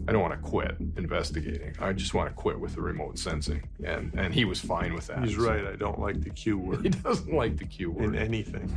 I don't want to quit investigating. I just want to quit with the remote sensing. And he was fine with that. He's right. I don't like the Q word. He doesn't like the Q word. In anything.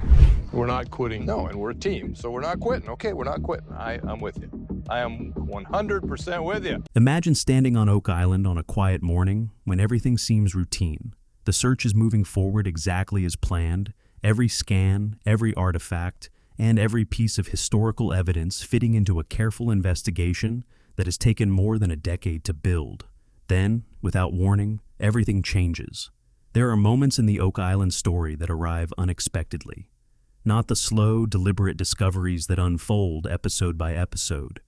We're not quitting. No, and we're a team, so we're not quitting. Okay, we're not quitting. I'm with you. I am 100% with you. Imagine standing on Oak Island on a quiet morning when everything seems routine. The search is moving forward exactly as planned, every scan, every artifact, and every piece of historical evidence fitting into a careful investigation that has taken more than a decade to build. Then, without warning, everything changes. There are moments in the Oak Island story that arrive unexpectedly. Not the slow, deliberate discoveries that unfold episode by episode.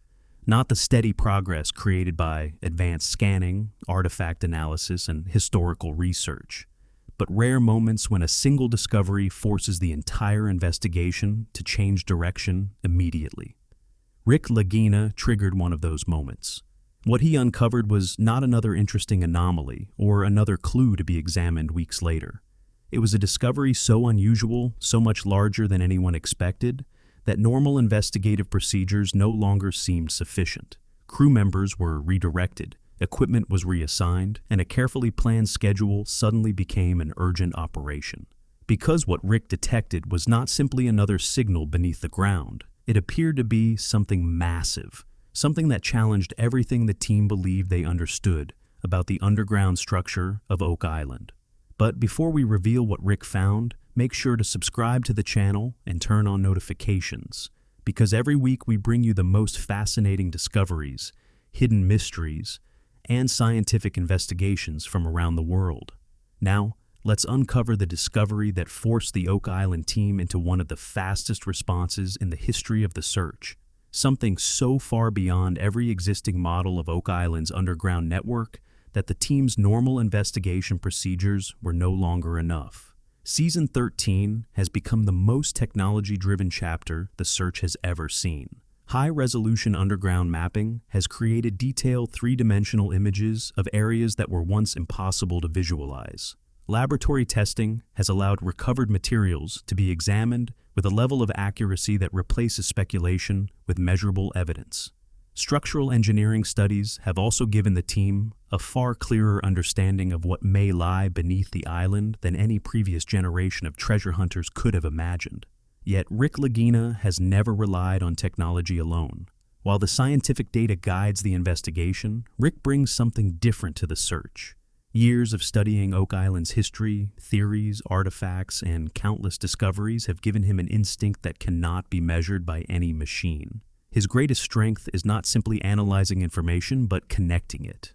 Not the steady progress created by advanced scanning, artifact analysis, and historical research. But rare moments when a single discovery forces the entire investigation to change direction immediately. Rick Lagina triggered one of those moments. What he uncovered was not another interesting anomaly or another clue to be examined weeks later. It was a discovery so unusual, so much larger than anyone expected, that normal investigative procedures no longer seemed sufficient. Crew members were redirected, equipment was reassigned, and a carefully planned schedule suddenly became an urgent operation. Because what Rick detected was not simply another signal beneath the ground, it appeared to be something massive, something that challenged everything the team believed they understood about the underground structure of Oak Island. But before we reveal what Rick found, make sure to subscribe to the channel and turn on notifications, because every week we bring you the most fascinating discoveries, hidden mysteries, and scientific investigations from around the world. Now, let's uncover the discovery that forced the Oak Island team into one of the fastest responses in the history of the search, something so far beyond every existing model of Oak Island's underground network that the team's normal investigation procedures were no longer enough. Season 13 has become the most technology-driven chapter the search has ever seen. High-resolution underground mapping has created detailed three-dimensional images of areas that were once impossible to visualize. Laboratory testing has allowed recovered materials to be examined with a level of accuracy that replaces speculation with measurable evidence. Structural engineering studies have also given the team a far clearer understanding of what may lie beneath the island than any previous generation of treasure hunters could have imagined. Yet Rick Lagina has never relied on technology alone. While the scientific data guides the investigation, Rick brings something different to the search. Years of studying Oak Island's history, theories, artifacts, and countless discoveries have given him an instinct that cannot be measured by any machine. His greatest strength is not simply analyzing information, but connecting it,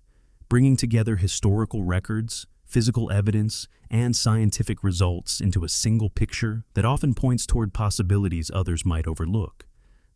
bringing together historical records, physical evidence, and scientific results into a single picture that often points toward possibilities others might overlook.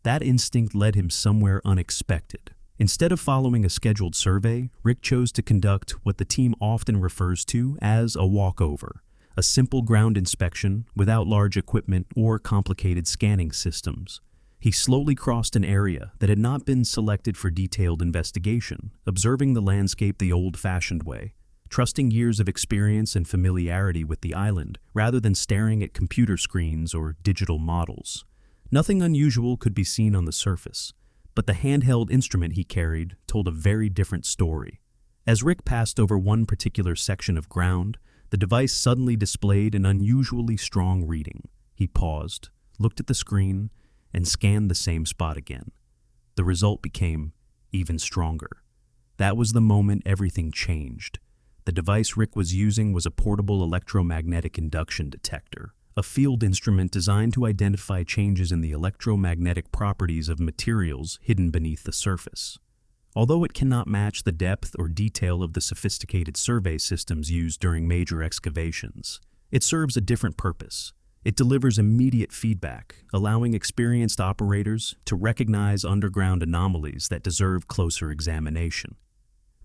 That instinct led him somewhere unexpected. Instead of following a scheduled survey, Rick chose to conduct what the team often refers to as a walkover, a simple ground inspection without large equipment or complicated scanning systems. He slowly crossed an area that had not been selected for detailed investigation, observing the landscape the old-fashioned way, trusting years of experience and familiarity with the island rather than staring at computer screens or digital models. Nothing unusual could be seen on the surface, but the handheld instrument he carried told a very different story. As Rick passed over one particular section of ground, the device suddenly displayed an unusually strong reading. He paused, looked at the screen, and scanned the same spot again. The result became even stronger. That was the moment everything changed. The device Rick was using was a portable electromagnetic induction detector, a field instrument designed to identify changes in the electromagnetic properties of materials hidden beneath the surface. Although it cannot match the depth or detail of the sophisticated survey systems used during major excavations, it serves a different purpose. It delivers immediate feedback, allowing experienced operators to recognize underground anomalies that deserve closer examination.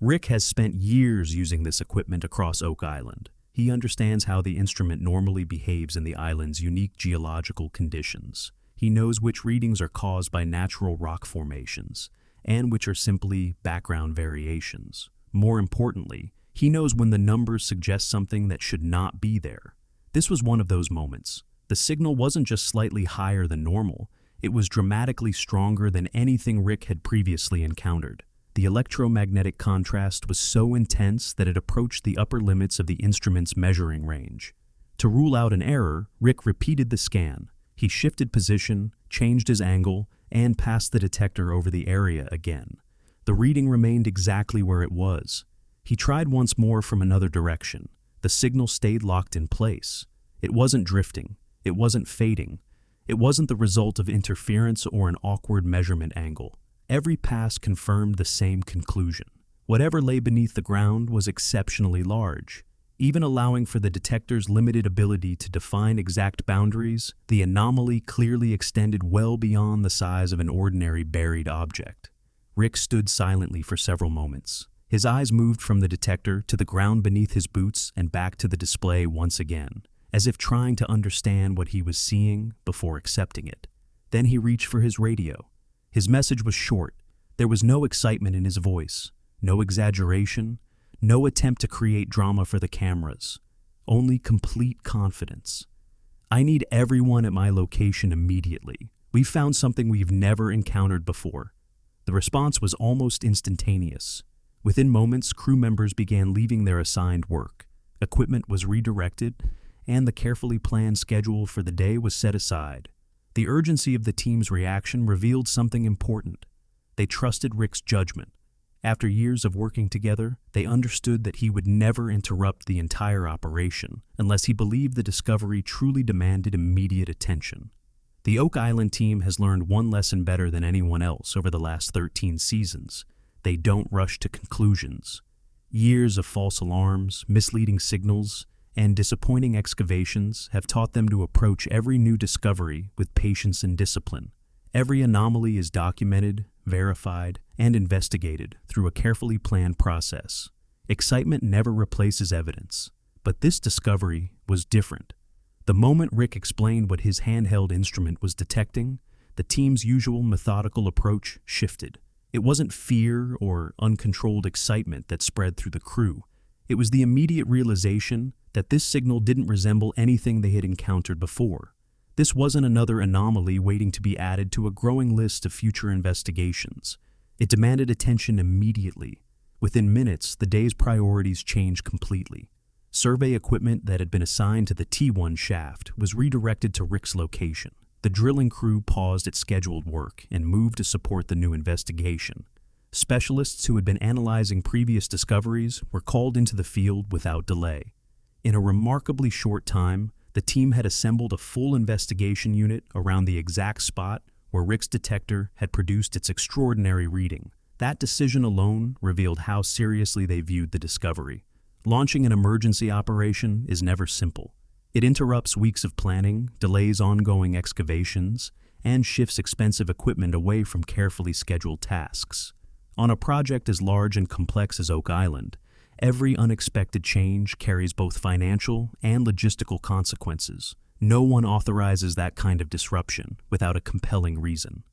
Rick has spent years using this equipment across Oak Island. He understands how the instrument normally behaves in the island's unique geological conditions. He knows which readings are caused by natural rock formations, and which are simply background variations. More importantly, he knows when the numbers suggest something that should not be there. This was one of those moments. The signal wasn't just slightly higher than normal, it was dramatically stronger than anything Rick had previously encountered. The electromagnetic contrast was so intense that it approached the upper limits of the instrument's measuring range. To rule out an error, Rick repeated the scan. He shifted position, changed his angle, and passed the detector over the area again. The reading remained exactly where it was. He tried once more from another direction. The signal stayed locked in place. It wasn't drifting. It wasn't fading. It wasn't the result of interference or an awkward measurement angle. Every pass confirmed the same conclusion. Whatever lay beneath the ground was exceptionally large. Even allowing for the detector's limited ability to define exact boundaries, the anomaly clearly extended well beyond the size of an ordinary buried object. Rick stood silently for several moments. His eyes moved from the detector to the ground beneath his boots and back to the display once again, as if trying to understand what he was seeing before accepting it. Then he reached for his radio. His message was short. There was no excitement in his voice, no exaggeration, no attempt to create drama for the cameras, only complete confidence. "I need everyone at my location immediately. We've found something we've never encountered before." The response was almost instantaneous. Within moments, crew members began leaving their assigned work. Equipment was redirected, and the carefully planned schedule for the day was set aside. The urgency of the team's reaction revealed something important. They trusted Rick's judgment. After years of working together, they understood that he would never interrupt the entire operation unless he believed the discovery truly demanded immediate attention. The Oak Island team has learned one lesson better than anyone else over the last 13 seasons. They don't rush to conclusions. Years of false alarms, misleading signals, and disappointing excavations have taught them to approach every new discovery with patience and discipline. Every anomaly is documented, verified, and investigated through a carefully planned process. Excitement never replaces evidence, but this discovery was different. The moment Rick explained what his handheld instrument was detecting, the team's usual methodical approach shifted. It wasn't fear or uncontrolled excitement that spread through the crew. It was the immediate realization that this signal didn't resemble anything they had encountered before. This wasn't another anomaly waiting to be added to a growing list of future investigations. It demanded attention immediately. Within minutes, the day's priorities changed completely. Survey equipment that had been assigned to the T1 shaft was redirected to Rick's location. The drilling crew paused its scheduled work and moved to support the new investigation. Specialists who had been analyzing previous discoveries were called into the field without delay. In a remarkably short time, the team had assembled a full investigation unit around the exact spot where Rick's detector had produced its extraordinary reading. That decision alone revealed how seriously they viewed the discovery. Launching an emergency operation is never simple. It interrupts weeks of planning, delays ongoing excavations, and shifts expensive equipment away from carefully scheduled tasks. On a project as large and complex as Oak Island, every unexpected change carries both financial and logistical consequences. No one authorizes that kind of disruption without a compelling reason.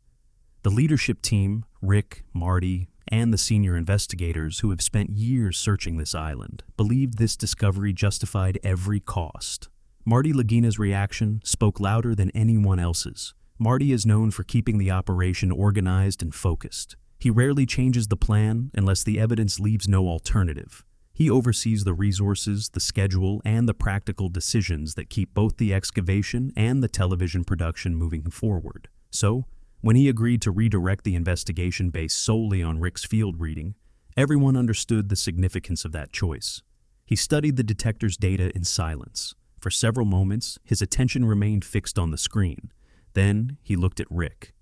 The leadership team, Rick, Marty, and the senior investigators who have spent years searching this island, believed this discovery justified every cost. Marty Lagina's reaction spoke louder than anyone else's. Marty is known for keeping the operation organized and focused. He rarely changes the plan unless the evidence leaves no alternative. He oversees the resources, the schedule, and the practical decisions that keep both the excavation and the television production moving forward. So, when he agreed to redirect the investigation based solely on Rick's field reading, everyone understood the significance of that choice. He studied the detector's data in silence. For several moments, his attention remained fixed on the screen. Then he looked at Rick.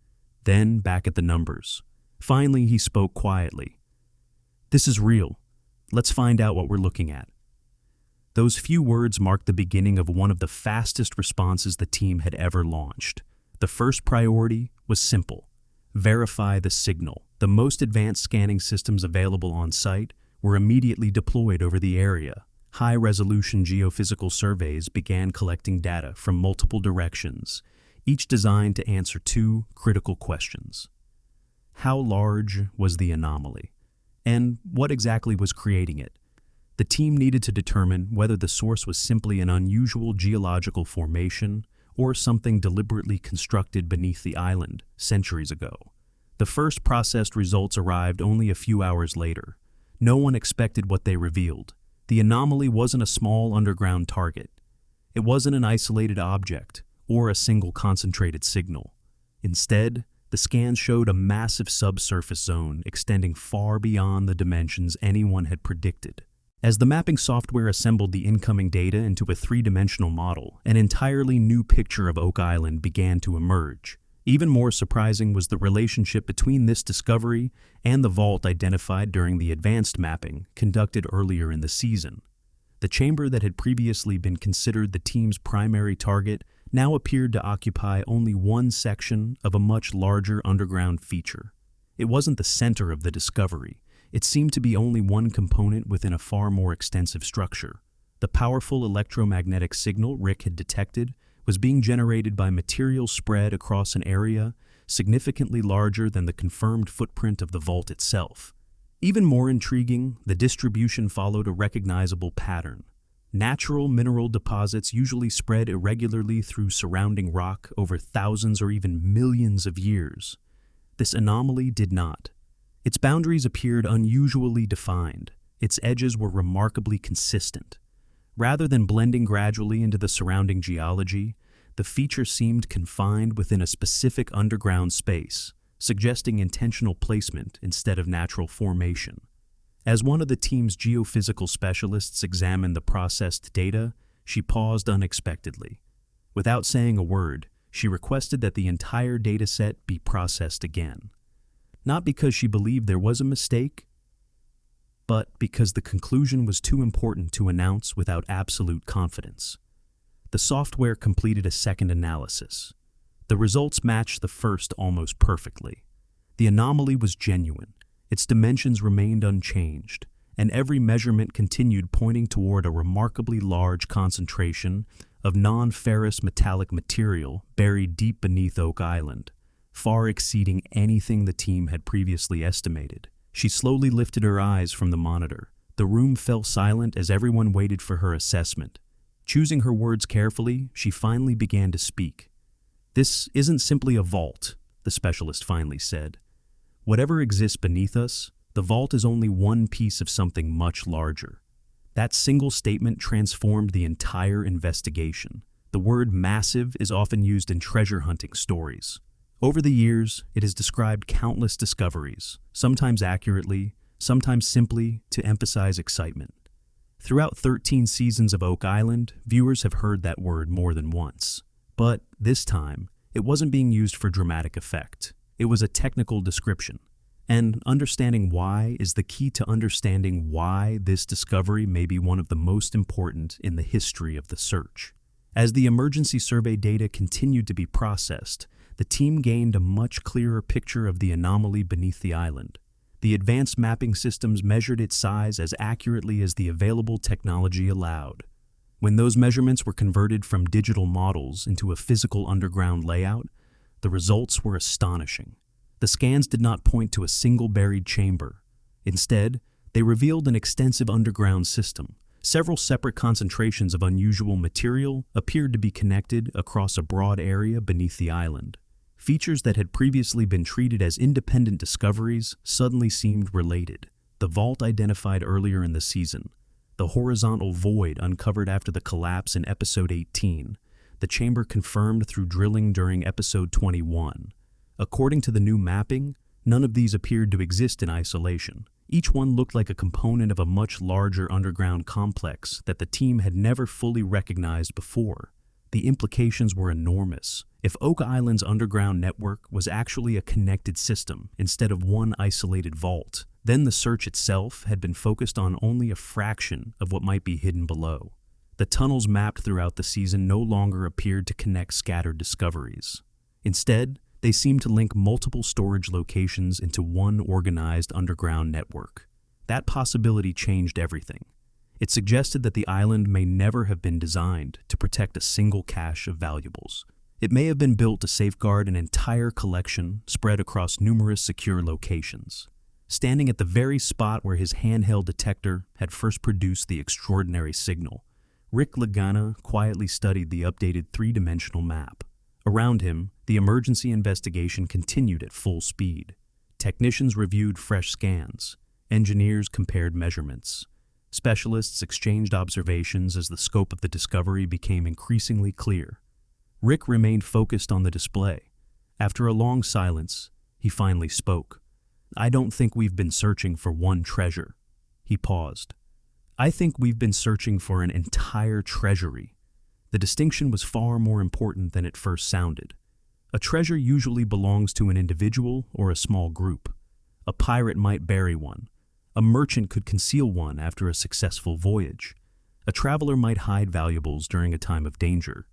Then back at the numbers. Finally, he spoke quietly. "This is real. Let's find out what we're looking at." Those few words marked the beginning of one of the fastest responses the team had ever launched. The first priority was simple: verify the signal. The most advanced scanning systems available on site were immediately deployed over the area. High-resolution geophysical surveys began collecting data from multiple directions, each designed to answer two critical questions. How large was the anomaly? And what exactly was creating it? The team needed to determine whether the source was simply an unusual geological formation or something deliberately constructed beneath the island centuries ago. The first processed results arrived only a few hours later. No one expected what they revealed. The anomaly wasn't a small underground target. It wasn't an isolated object or a single concentrated signal. Instead, the scans showed a massive subsurface zone extending far beyond the dimensions anyone had predicted. As the mapping software assembled the incoming data into a three-dimensional model, an entirely new picture of Oak Island began to emerge. Even more surprising was the relationship between this discovery and the vault identified during the advanced mapping conducted earlier in the season. The chamber that had previously been considered the team's primary target now appeared to occupy only one section of a much larger underground feature. It wasn't the center of the discovery. It seemed to be only one component within a far more extensive structure. The powerful electromagnetic signal Rick had detected was being generated by material spread across an area significantly larger than the confirmed footprint of the vault itself. Even more intriguing, the distribution followed a recognizable pattern. Natural mineral deposits usually spread irregularly through surrounding rock over thousands or even millions of years. This anomaly did not. Its boundaries appeared unusually defined. Its edges were remarkably consistent. Rather than blending gradually into the surrounding geology, the feature seemed confined within a specific underground space, suggesting intentional placement instead of natural formation. As one of the team's geophysical specialists examined the processed data, she paused unexpectedly. Without saying a word, she requested that the entire dataset be processed again. Not because she believed there was a mistake, but because the conclusion was too important to announce without absolute confidence. The software completed a second analysis. The results matched the first almost perfectly. The anomaly was genuine. Its dimensions remained unchanged, and every measurement continued pointing toward a remarkably large concentration of non-ferrous metallic material buried deep beneath Oak Island, far exceeding anything the team had previously estimated. She slowly lifted her eyes from the monitor. The room fell silent as everyone waited for her assessment. Choosing her words carefully, she finally began to speak. "This isn't simply a vault," the specialist finally said. "Whatever exists beneath us, the vault is only one piece of something much larger." That single statement transformed the entire investigation. The word massive is often used in treasure hunting stories. Over the years, it has described countless discoveries, sometimes accurately, sometimes simply to emphasize excitement. Throughout 13 seasons of Oak Island, viewers have heard that word more than once. But this time, it wasn't being used for dramatic effect. It was a technical description. And understanding why is the key to understanding why this discovery may be one of the most important in the history of the search. As the emergency survey data continued to be processed, the team gained a much clearer picture of the anomaly beneath the island. The advanced mapping systems measured its size as accurately as the available technology allowed. When those measurements were converted from digital models into a physical underground layout, the results were astonishing. The scans did not point to a single buried chamber. Instead, they revealed an extensive underground system. Several separate concentrations of unusual material appeared to be connected across a broad area beneath the island. Features that had previously been treated as independent discoveries suddenly seemed related. The vault identified earlier in the season, the horizontal void uncovered after the collapse in Episode 18, the chamber confirmed through drilling during Episode 21. According to the new mapping, none of these appeared to exist in isolation. Each one looked like a component of a much larger underground complex that the team had never fully recognized before. The implications were enormous. If Oak Island's underground network was actually a connected system instead of one isolated vault, then the search itself had been focused on only a fraction of what might be hidden below. The tunnels mapped throughout the season no longer appeared to connect scattered discoveries. Instead, they seemed to link multiple storage locations into one organized underground network. That possibility changed everything. It suggested that the island may never have been designed to protect a single cache of valuables. It may have been built to safeguard an entire collection spread across numerous secure locations. Standing at the very spot where his handheld detector had first produced the extraordinary signal, Rick Lagina quietly studied the updated three-dimensional map. Around him, the emergency investigation continued at full speed. Technicians reviewed fresh scans. Engineers compared measurements. Specialists exchanged observations as the scope of the discovery became increasingly clear. Rick remained focused on the display. After a long silence, he finally spoke. "I don't think we've been searching for one treasure." He paused. "I think we've been searching for an entire treasury." The distinction was far more important than it first sounded. A treasure usually belongs to an individual or a small group. A pirate might bury one. A merchant could conceal one after a successful voyage. A traveler might hide valuables during a time of danger.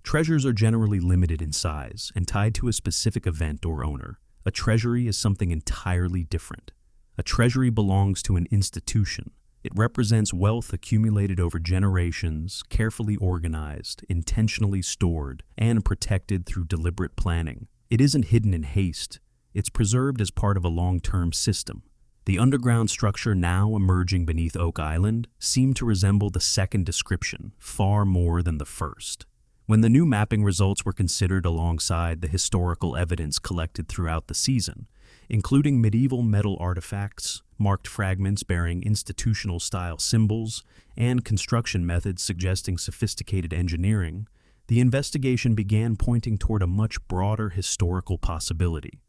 Treasures are generally limited in size and tied to a specific event or owner. A treasury is something entirely different. A treasury belongs to an institution. It represents wealth accumulated over generations, carefully organized, intentionally stored, and protected through deliberate planning. It isn't hidden in haste. It's preserved as part of a long-term system. The underground structure now emerging beneath Oak Island seemed to resemble the second description far more than the first. When the new mapping results were considered alongside the historical evidence collected throughout the season, including medieval metal artifacts, marked fragments bearing institutional-style symbols, and construction methods suggesting sophisticated engineering, the investigation began pointing toward a much broader historical possibility.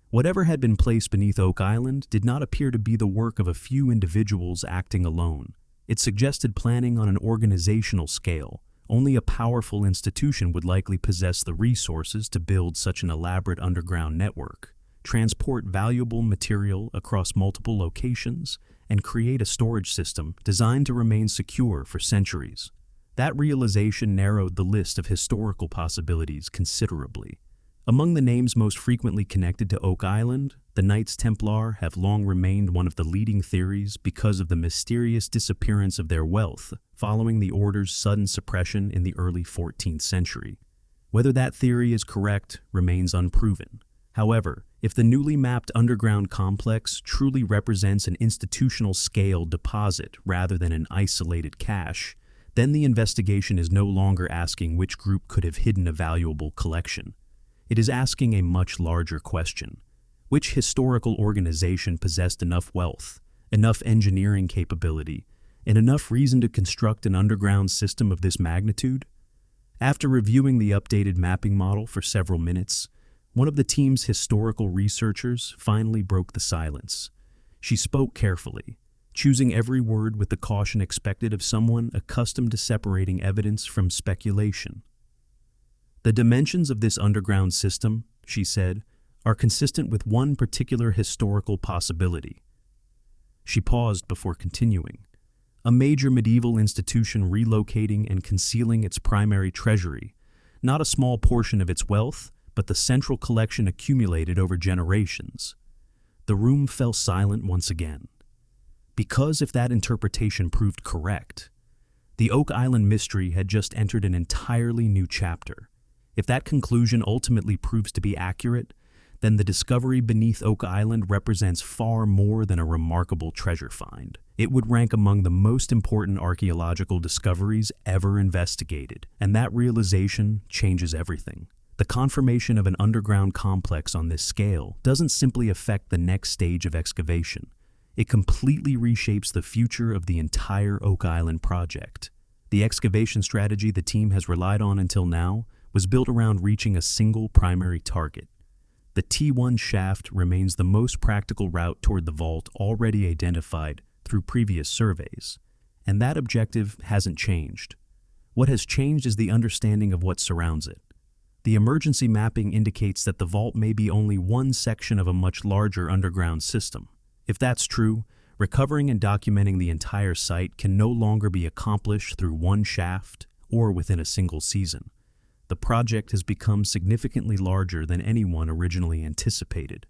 Whatever had been placed beneath Oak Island did not appear to be the work of a few individuals acting alone. It suggested planning on an organizational scale. Only a powerful institution would likely possess the resources to build such an elaborate underground network, transport valuable material across multiple locations, and create a storage system designed to remain secure for centuries. That realization narrowed the list of historical possibilities considerably. Among the names most frequently connected to Oak Island, the Knights Templar have long remained one of the leading theories because of the mysterious disappearance of their wealth following the Order's sudden suppression in the early 14th century. Whether that theory is correct remains unproven. However, if the newly mapped underground complex truly represents an institutional-scale deposit rather than an isolated cache, then the investigation is no longer asking which group could have hidden a valuable collection. It is asking a much larger question. Which historical organization possessed enough wealth, enough engineering capability, and enough reason to construct an underground system of this magnitude? After reviewing the updated mapping model for several minutes, one of the team's historical researchers finally broke the silence. She spoke carefully, choosing every word with the caution expected of someone accustomed to separating evidence from speculation. "The dimensions of this underground system," she said, "are consistent with one particular historical possibility." She paused before continuing. "A major medieval institution relocating and concealing its primary treasury, not a small portion of its wealth, but the central collection accumulated over generations." The room fell silent once again. Because if that interpretation proved correct, the Oak Island mystery had just entered an entirely new chapter. If that conclusion ultimately proves to be accurate, then the discovery beneath Oak Island represents far more than a remarkable treasure find. It would rank among the most important archaeological discoveries ever investigated, and that realization changes everything. The confirmation of an underground complex on this scale doesn't simply affect the next stage of excavation. It completely reshapes the future of the entire Oak Island project. The excavation strategy the team has relied on until now was built around reaching a single primary target. The T1 shaft remains the most practical route toward the vault already identified through previous surveys, and that objective hasn't changed. What has changed is the understanding of what surrounds it. The emergency mapping indicates that the vault may be only one section of a much larger underground system. If that's true, recovering and documenting the entire site can no longer be accomplished through one shaft or within a single season. The project has become significantly larger than anyone originally anticipated.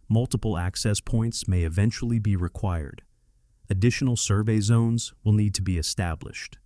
Multiple access points may eventually be required. Additional survey zones will need to be established.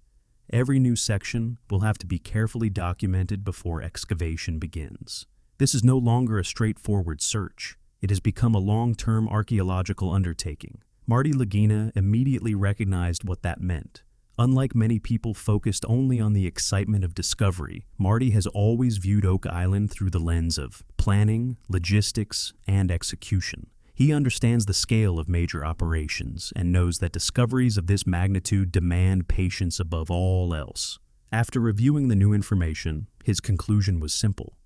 Every new section will have to be carefully documented before excavation begins. This is no longer a straightforward search. It has become a long-term archaeological undertaking. Rick Lagina immediately recognized what that meant. Unlike many people focused only on the excitement of discovery, Marty has always viewed Oak Island through the lens of planning, logistics, and execution. He understands the scale of major operations and knows that discoveries of this magnitude demand patience above all else. After reviewing the new information, his conclusion was simple.